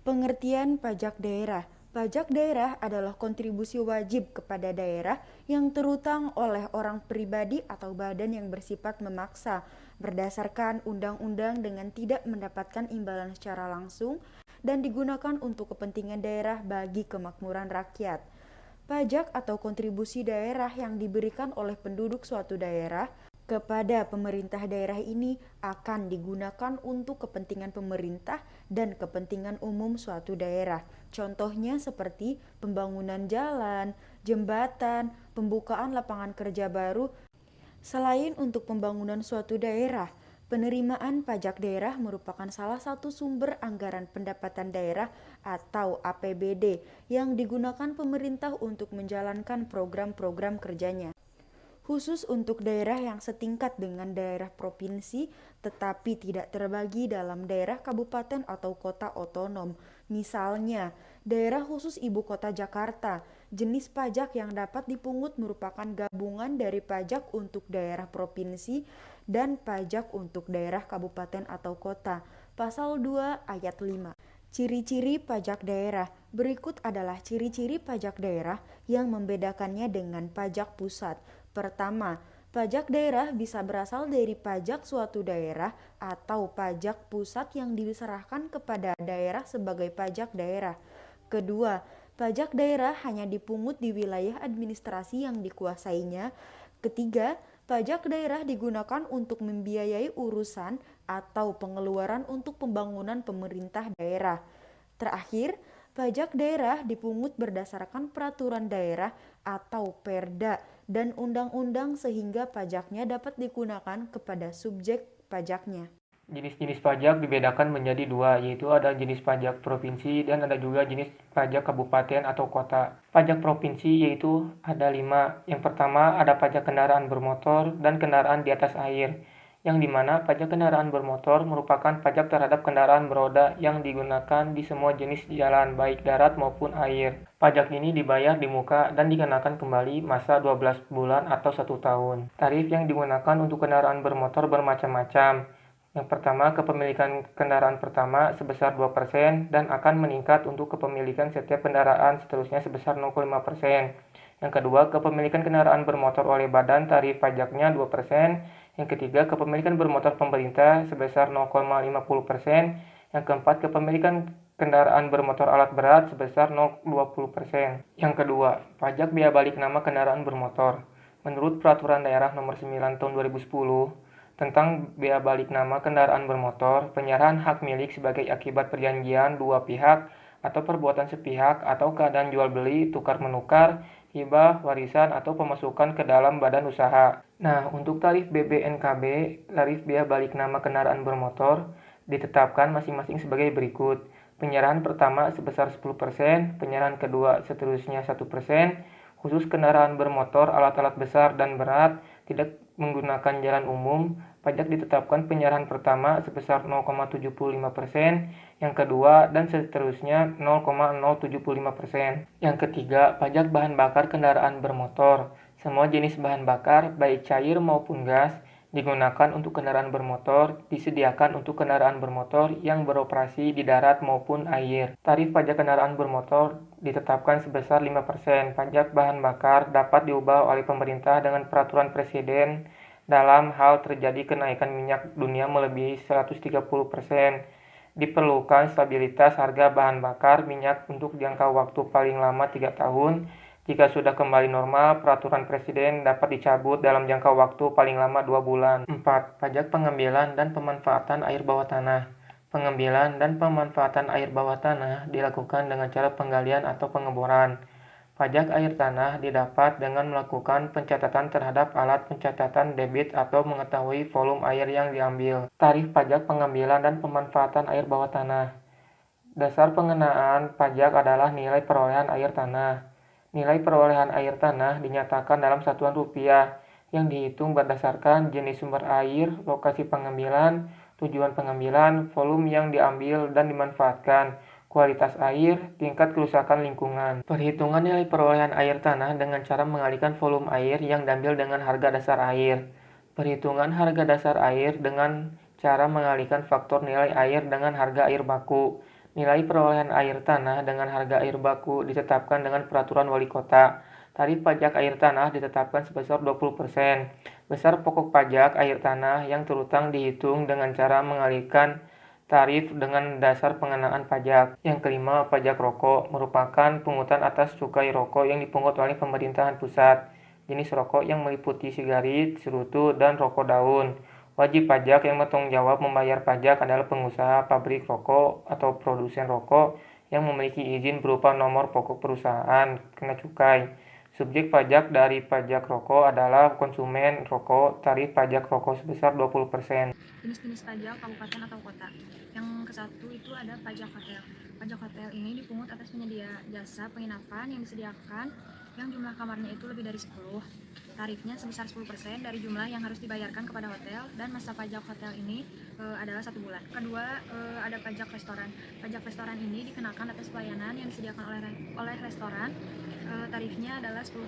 Pengertian pajak daerah. Pajak daerah adalah kontribusi wajib kepada daerah yang terutang oleh orang pribadi atau badan yang bersifat memaksa berdasarkan undang-undang dengan tidak mendapatkan imbalan secara langsung dan digunakan untuk kepentingan daerah bagi kemakmuran rakyat. Pajak atau kontribusi daerah yang diberikan oleh penduduk suatu daerah kepada pemerintah daerah ini akan digunakan untuk kepentingan pemerintah dan kepentingan umum suatu daerah. Contohnya seperti pembangunan jalan, jembatan, pembukaan lapangan kerja baru. Selain untuk pembangunan suatu daerah, penerimaan pajak daerah merupakan salah satu sumber anggaran pendapatan daerah atau APBD yang digunakan pemerintah untuk menjalankan program-program kerjanya. Khusus untuk daerah yang setingkat dengan daerah provinsi tetapi tidak terbagi dalam daerah kabupaten atau kota otonom. Misalnya, daerah khusus ibu kota Jakarta, jenis pajak yang dapat dipungut merupakan gabungan dari pajak untuk daerah provinsi dan pajak untuk daerah kabupaten atau kota. Pasal 2 ayat 5. Ciri-ciri pajak daerah. Berikut adalah ciri-ciri pajak daerah yang membedakannya dengan pajak pusat. Pertama, pajak daerah bisa berasal dari pajak suatu daerah atau pajak pusat yang diserahkan kepada daerah sebagai pajak daerah. Kedua, pajak daerah hanya dipungut di wilayah administrasi yang dikuasainya. Ketiga, pajak daerah digunakan untuk membiayai urusan atau pengeluaran untuk pembangunan pemerintah daerah. Terakhir, pajak daerah dipungut berdasarkan peraturan daerah atau perda dan undang-undang sehingga pajaknya dapat digunakan kepada subjek pajaknya. Jenis-jenis pajak dibedakan menjadi dua, yaitu ada jenis pajak provinsi dan ada juga jenis pajak kabupaten atau kota. Pajak provinsi yaitu ada 5. Yang pertama ada pajak kendaraan bermotor dan kendaraan di atas air, yang dimana pajak kendaraan bermotor merupakan pajak terhadap kendaraan beroda yang digunakan di semua jenis jalan, baik darat maupun air. Pajak ini dibayar di muka dan dikenakan kembali masa 12 bulan atau 1 tahun. Tarif yang digunakan untuk kendaraan bermotor bermacam-macam. Yang pertama, kepemilikan kendaraan pertama sebesar 2% dan akan meningkat untuk kepemilikan setiap kendaraan seterusnya sebesar 0,5%. Yang kedua, kepemilikan kendaraan bermotor oleh badan tarif pajaknya 2%. Yang ketiga, kepemilikan bermotor pemerintah sebesar 0,50%. Yang keempat, kepemilikan kendaraan bermotor alat berat sebesar 0,20%. Yang kedua, pajak biaya balik nama kendaraan bermotor. Menurut Peraturan Daerah Nomor 9 Tahun 2010 tentang biaya balik nama kendaraan bermotor, penyerahan hak milik sebagai akibat perjanjian dua pihak atau perbuatan sepihak atau keadaan jual beli, tukar menukar, hibah, warisan, atau pemasukan ke dalam badan usaha. Nah, untuk tarif BBNKB, tarif biaya balik nama kendaraan bermotor, ditetapkan masing-masing sebagai berikut. Penyerahan pertama sebesar 10%, penyerahan kedua seterusnya 1%, khusus kendaraan bermotor, alat-alat besar dan berat, tidak menggunakan jalan umum, pajak ditetapkan penyerahan pertama sebesar 0,75%, yang kedua dan seterusnya 0,075%. Yang ketiga, pajak bahan bakar kendaraan bermotor. Semua jenis bahan bakar, baik cair maupun gas, digunakan untuk kendaraan bermotor, disediakan untuk kendaraan bermotor yang beroperasi di darat maupun air. Tarif pajak kendaraan bermotor ditetapkan sebesar 5%. Pajak bahan bakar dapat diubah oleh pemerintah dengan peraturan presiden dalam hal terjadi kenaikan minyak dunia melebihi 130%. Diperlukan stabilitas harga bahan bakar minyak untuk jangka waktu paling lama 3 tahun. Jika sudah kembali normal, peraturan presiden dapat dicabut dalam jangka waktu paling lama 2 bulan. 4. Pajak pengambilan dan pemanfaatan air bawah tanah. Pengambilan dan pemanfaatan air bawah tanah dilakukan dengan cara penggalian atau pengeboran. Pajak air tanah didapat dengan melakukan pencatatan terhadap alat pencatatan debit atau mengetahui volume air yang diambil. Tarif pajak pengambilan dan pemanfaatan air bawah tanah. Dasar pengenaan pajak adalah nilai perolehan air tanah. Nilai perolehan air tanah dinyatakan dalam satuan rupiah yang dihitung berdasarkan jenis sumber air, lokasi pengambilan, tujuan pengambilan, volume yang diambil dan dimanfaatkan, kualitas air, tingkat kerusakan lingkungan. Perhitungan nilai perolehan air tanah dengan cara mengalihkan volume air yang diambil dengan harga dasar air. Perhitungan harga dasar air dengan cara mengalihkan faktor nilai air dengan harga air baku. Nilai perolehan air tanah dengan harga air baku ditetapkan dengan peraturan wali kota. Tarif pajak air tanah ditetapkan sebesar 20%. Besar pokok pajak air tanah yang terutang dihitung dengan cara mengalihkan tarif dengan dasar pengenaan pajak. Yang kelima, pajak rokok merupakan pungutan atas cukai rokok yang dipungut oleh pemerintahan pusat. Jenis rokok yang meliputi sigaret, cerutu, dan rokok daun. Wajib pajak yang bertanggung jawab membayar pajak adalah pengusaha pabrik rokok atau produsen rokok yang memiliki izin berupa nomor pokok perusahaan kena cukai. Subjek pajak dari pajak rokok adalah konsumen rokok. Tarif pajak rokok sebesar 20%. Jenis-jenis pajak kabupaten atau kota. Yang ke-1 itu ada pajak hotel. Pajak hotel ini dipungut atas penyedia jasa penginapan yang disediakan yang jumlah kamarnya itu lebih dari 10. Tarifnya sebesar 10% dari jumlah yang harus dibayarkan kepada hotel dan masa pajak hotel ini adalah 1 bulan. Kedua, ada pajak restoran. Pajak restoran ini dikenakan atas pelayanan yang disediakan oleh restoran. Tarifnya adalah 10%.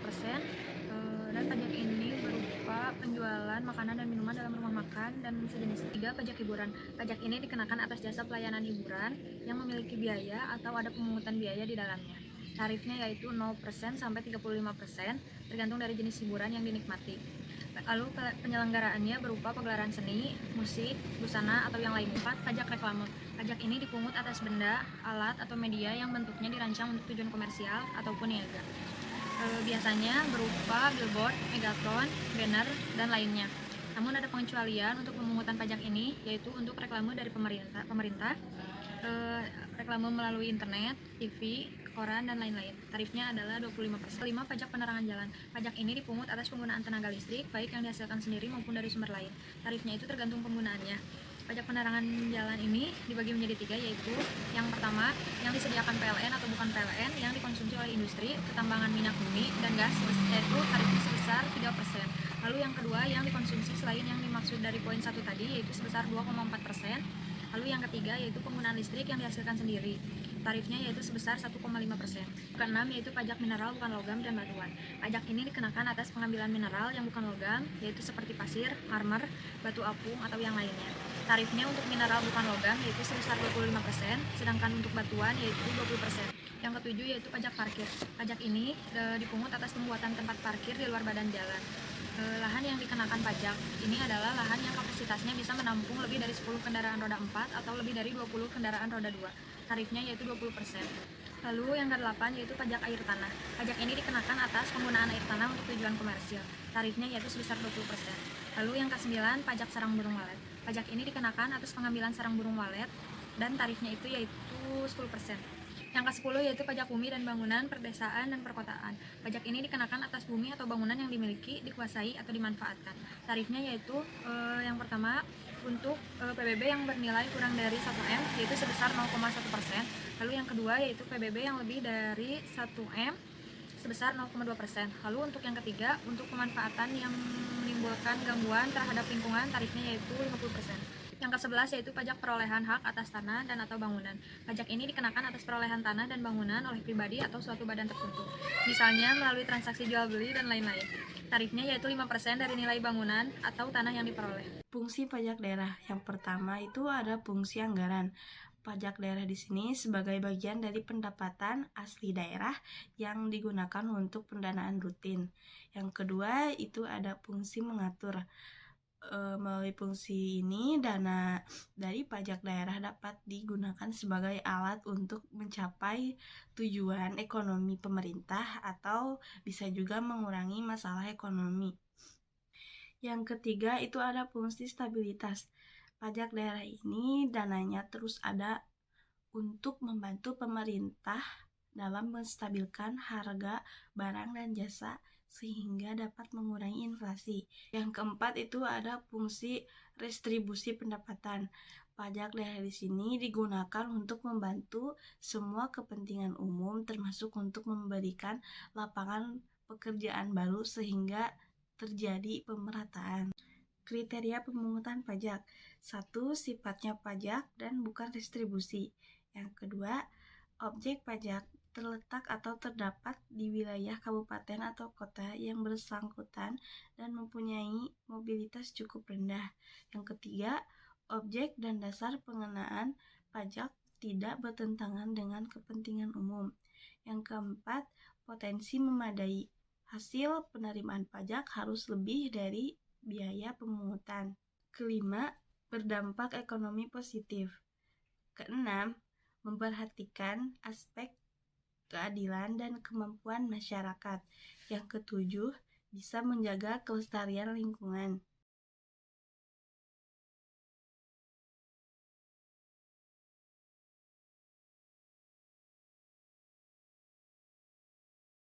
Dan pajak ini berupa penjualan makanan dan minuman dalam rumah makan dan sejenis. 3. Pajak hiburan. Pajak ini dikenakan atas jasa pelayanan hiburan yang memiliki biaya atau ada pemungutan biaya di dalamnya. Tarifnya yaitu 0% sampai 35%, tergantung dari jenis hiburan yang dinikmati. Lalu penyelenggaraannya berupa pagelaran seni, musik, busana, atau yang lain. 4. Pajak reklame. Pajak ini dipungut atas benda, alat, atau media yang bentuknya dirancang untuk tujuan komersial ataupun niaga. Biasanya berupa billboard, megatron, banner, dan lainnya. Namun ada pengecualian untuk pemungutan pajak ini, yaitu untuk reklame dari pemerintah, reklame melalui internet, TV, koran, dan lain-lain. Tarifnya adalah 25%. 5. Pajak penerangan jalan. Pajak ini dipungut atas penggunaan tenaga listrik, baik yang dihasilkan sendiri maupun dari sumber lain. Tarifnya itu tergantung penggunaannya. Pajak penerangan jalan ini dibagi menjadi 3, yaitu yang pertama, yang disediakan PLN atau bukan PLN yang dikonsumsi oleh industri, ketambangan minyak bumi, dan gas, yaitu tarifnya sebesar 3%. Lalu yang kedua, yang dikonsumsi selain yang dimaksud dari poin 1 tadi, yaitu sebesar 2,4%. Lalu yang ketiga, yaitu penggunaan listrik yang dihasilkan sendiri. Tarifnya yaitu sebesar 1,5%. Keenam, yaitu pajak mineral bukan logam dan batuan. Pajak ini dikenakan atas pengambilan mineral yang bukan logam, yaitu seperti pasir, marmer, batu apung, atau yang lainnya. Tarifnya untuk mineral bukan logam yaitu sebesar 25%, sedangkan untuk batuan yaitu 20%. Yang ketujuh yaitu pajak parkir. Pajak ini dipungut atas pembuatan tempat parkir di luar badan jalan. Lahan yang dikenakan pajak ini adalah lahan yang kapasitasnya bisa menampung lebih dari 10 kendaraan roda 4 atau lebih dari 20 kendaraan roda 2. Tarifnya yaitu 20%. Lalu yang ke-8 yaitu pajak air tanah. Pajak ini dikenakan atas penggunaan air tanah untuk tujuan komersil. Tarifnya yaitu sebesar 20%. Lalu yang ke-9 pajak sarang burung walet. Pajak ini dikenakan atas pengambilan sarang burung walet dan tarifnya itu yaitu 10%. Yang ke-10 yaitu pajak bumi dan bangunan, perdesaan, dan perkotaan. Pajak ini dikenakan atas bumi atau bangunan yang dimiliki, dikuasai, atau dimanfaatkan. Tarifnya yaitu yang pertama untuk PBB yang bernilai kurang dari 1M yaitu sebesar 0,1%. Lalu yang kedua yaitu PBB yang lebih dari 1M sebesar 0,2%. Lalu untuk yang ketiga, untuk pemanfaatan yang menimbulkan gangguan terhadap lingkungan, tarifnya yaitu 50%. Yang ke-11 yaitu pajak perolehan hak atas tanah dan atau bangunan. Pajak ini dikenakan atas perolehan tanah dan bangunan oleh pribadi atau suatu badan tertentu, misalnya melalui transaksi jual beli dan lain-lain. Tarifnya yaitu 5% dari nilai bangunan atau tanah yang diperoleh. Fungsi pajak daerah yang pertama itu ada fungsi anggaran. Pajak daerah di sini sebagai bagian dari pendapatan asli daerah yang digunakan untuk pendanaan rutin. Yang kedua itu ada fungsi mengatur. Melalui fungsi ini, dana dari pajak daerah dapat digunakan sebagai alat untuk mencapai tujuan ekonomi pemerintah atau bisa juga mengurangi masalah ekonomi. Yang ketiga itu ada fungsi stabilitas. Pajak daerah ini dananya terus ada untuk membantu pemerintah dalam menstabilkan harga barang dan jasa sehingga dapat mengurangi inflasi. Yang keempat itu ada fungsi restribusi pendapatan. Pajak daerah di sini digunakan untuk membantu semua kepentingan umum termasuk untuk memberikan lapangan pekerjaan baru sehingga terjadi pemerataan. Kriteria pemungutan pajak. 1. Sifatnya pajak dan bukan restribusi. Yang kedua, objek pajak terletak atau terdapat di wilayah kabupaten atau kota yang bersangkutan dan mempunyai mobilitas cukup rendah. Yang ketiga, objek dan dasar pengenaan pajak tidak bertentangan dengan kepentingan umum. Yang keempat, potensi memadai. Hasil penerimaan pajak harus lebih dari biaya pemungutan. Kelima, berdampak ekonomi positif. Keenam, memperhatikan aspek keadilan dan kemampuan masyarakat. Yang ketujuh, bisa menjaga kelestarian lingkungan.